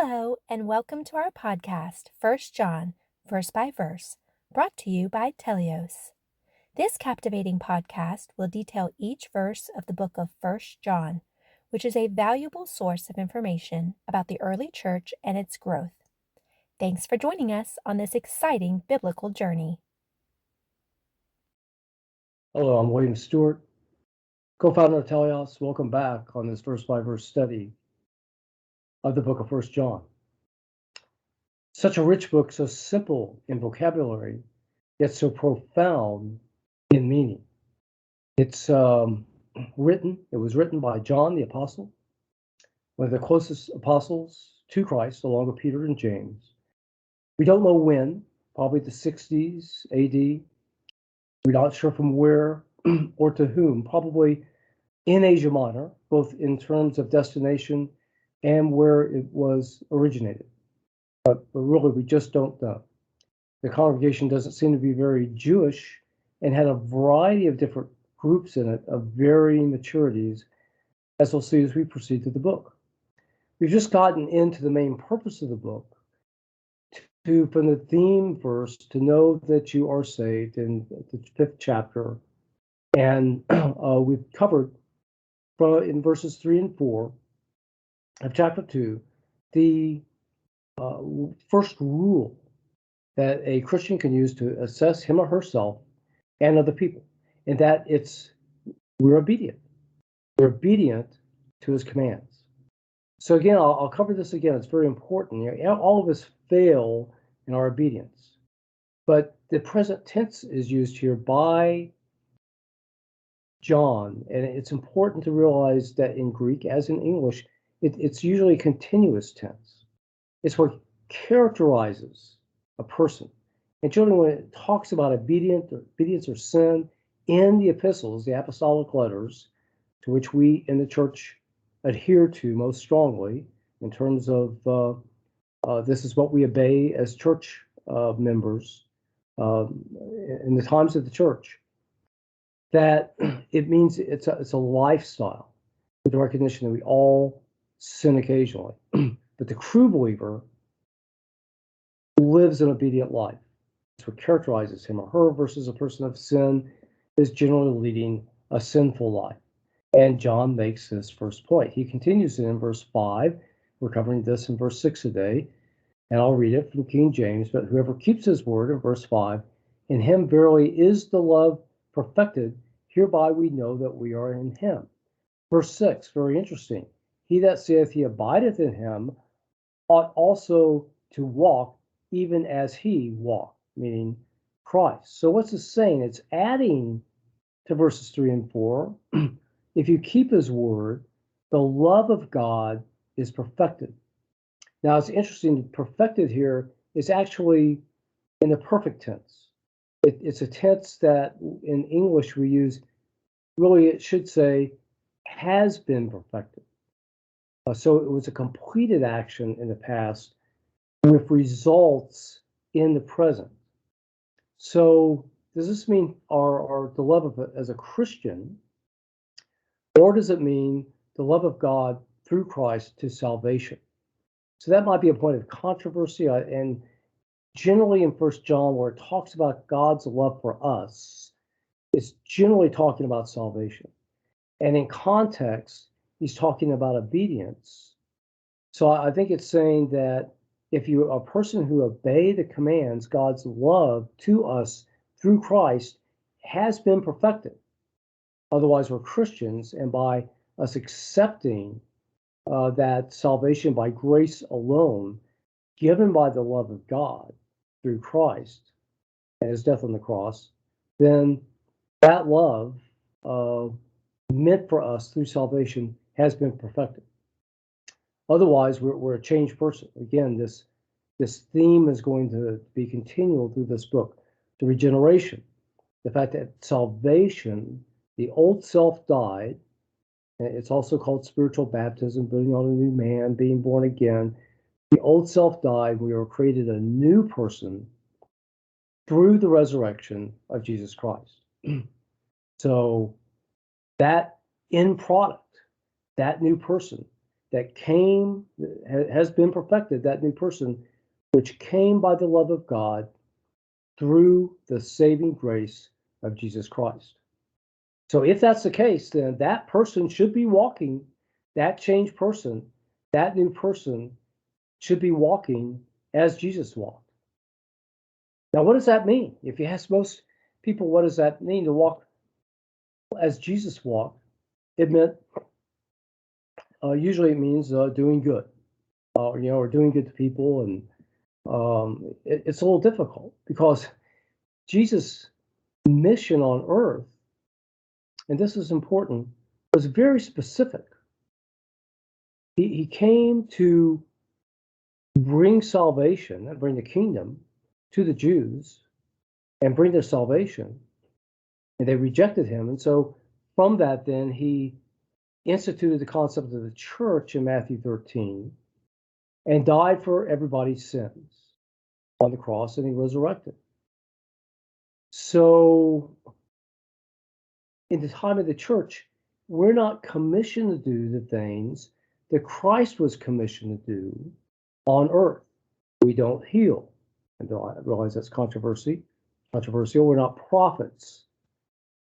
Hello, and welcome to our podcast, First John, Verse by Verse, brought to you by Telios. This captivating podcast will detail each verse of the book of First John, which is a valuable source of information about the early church and its growth. Thanks for joining us on this exciting biblical journey. Hello, I'm William Stewart, co-founder of Telios. Welcome back on this verse-by-verse study of the book of First John. Such a rich book, so simple in vocabulary, yet so profound in meaning. It was written by John the Apostle, one of the closest apostles to Christ, along with Peter and James. We don't know when, probably the 60s AD. We're not sure from where or to whom, probably in Asia Minor, both in terms of destination and where it was originated. But really, we just don't know. The congregation doesn't seem to be very Jewish and had a variety of different groups in it of varying maturities, as we'll see as we proceed through the book. We've just gotten into the main purpose of the book, from the theme verse, to know that you are saved in the 5th chapter. And we've covered in verses 3 and 4 of chapter 2, the first rule that a Christian can use to assess him or herself and other people, and that we're obedient. We're obedient to his commands. So again, I'll cover this again. It's very important. All of us fail in our obedience, but the present tense is used here by John, and it's important to realize that in Greek, as in English, it's usually continuous tense. It's what characterizes a person. And generally, when it talks about obedience or sin in the epistles, the apostolic letters, to which we in the church adhere to most strongly in terms of this is what we obey as church members in the times of the church, that it means it's a lifestyle with the recognition that we all sin occasionally. But the true believer lives an obedient life. That's what characterizes him or her, versus a person of sin is generally leading a sinful life. And John makes this first point. He continues in verse 5. We're covering this in verse 6 today, and I'll read it from King James. But whoever keeps his word, in verse 5, in him verily is the love perfected. Hereby we know that we are in him. Verse 6, very interesting. He that saith he abideth in him ought also to walk even as he walked, meaning Christ. So what's it saying? It's adding to verses 3 and 4. If you keep his word, the love of God is perfected. Now it's interesting, perfected here is actually in the perfect tense. It's a tense that in English we use, really it should say, has been perfected. So it was a completed action in the past with results in the present. So does this mean the love of as a Christian, or does it mean the love of God through Christ to salvation? So that might be a point of controversy. And generally in First John, where it talks about God's love for us, it's generally talking about salvation. And in context, he's talking about obedience. So I think it's saying that if you're a person who obey the commands, God's love to us through Christ has been perfected. Otherwise, we're Christians, and by us accepting that salvation by grace alone, given by the love of God through Christ and his death on the cross, then that love meant for us through salvation has been perfected. Otherwise, we're a changed person. Again, this theme is going to be continual through this book. The regeneration, the fact that salvation, the old self died. It's also called spiritual baptism, building on a new man, being born again. The old self died. We were created a new person through the resurrection of Jesus Christ. So that end product, that new person, that came, has been perfected, that new person, which came by the love of God through the saving grace of Jesus Christ. So if that's the case, then that person should be walking, that changed person, that new person should be walking as Jesus walked. Now, what does that mean? If you ask most people, what does that mean to walk as Jesus walked? It meant, usually it means doing good, or doing good to people. And it's a little difficult because Jesus' mission on earth, and this is important, was very specific. He came to bring salvation and bring the kingdom to the Jews and bring their salvation. And they rejected him. And so from that, then he instituted the concept of the church in Matthew 13 and died for everybody's sins on the cross, and he resurrected. So in the time of the church, we're not commissioned to do the things that Christ was commissioned to do on earth. We don't heal. And I realize that's controversial. We're not prophets.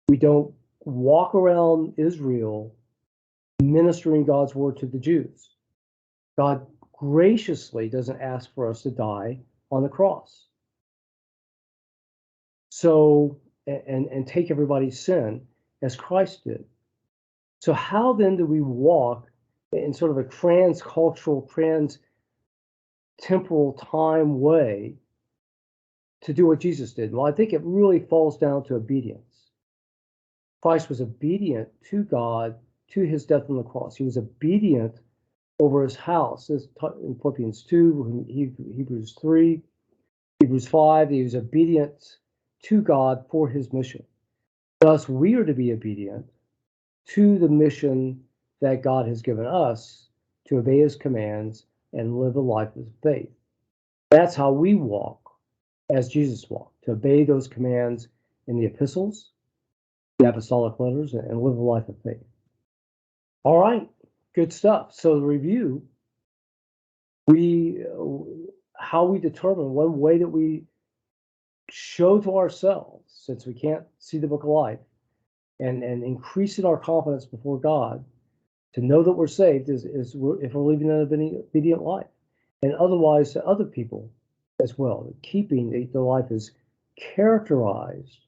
We don't walk around Israel ministering God's word to the Jews. God graciously doesn't ask for us to die on the cross. So, and take everybody's sin as Christ did. So how then do we walk in sort of a trans-cultural, trans-temporal time way to do what Jesus did? Well, I think it really falls down to obedience. Christ was obedient to God, to his death on the cross. He was obedient over his house. As in Philippians 2, Hebrews 3, Hebrews 5, he was obedient to God for his mission. Thus, we are to be obedient to the mission that God has given us to obey his commands and live a life of faith. That's how we walk as Jesus walked, to obey those commands in the epistles, the apostolic letters, and live a life of faith. All right, good stuff. So the review, how we determine, one way that we show to ourselves, since we can't see the book of life, and increasing our confidence before God to know that we're saved is if we're living an obedient life, and otherwise to other people as well. Keeping the life is characterized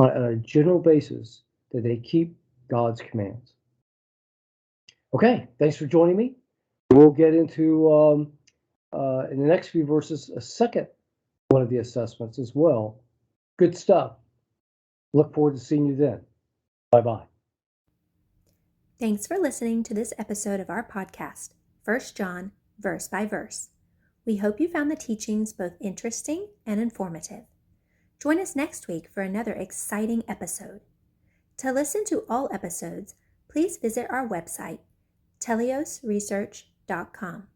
on a general basis that they keep God's commands. Okay, thanks for joining me. We'll get into in the next few verses a second one of the assessments as well. Good stuff. Look forward to seeing you then. Bye-bye. Thanks for listening to this episode of our podcast, 1 John, verse by verse. We hope you found the teachings both interesting and informative. Join us next week for another exciting episode. To listen to all episodes, please visit our website, teliosresearch.com.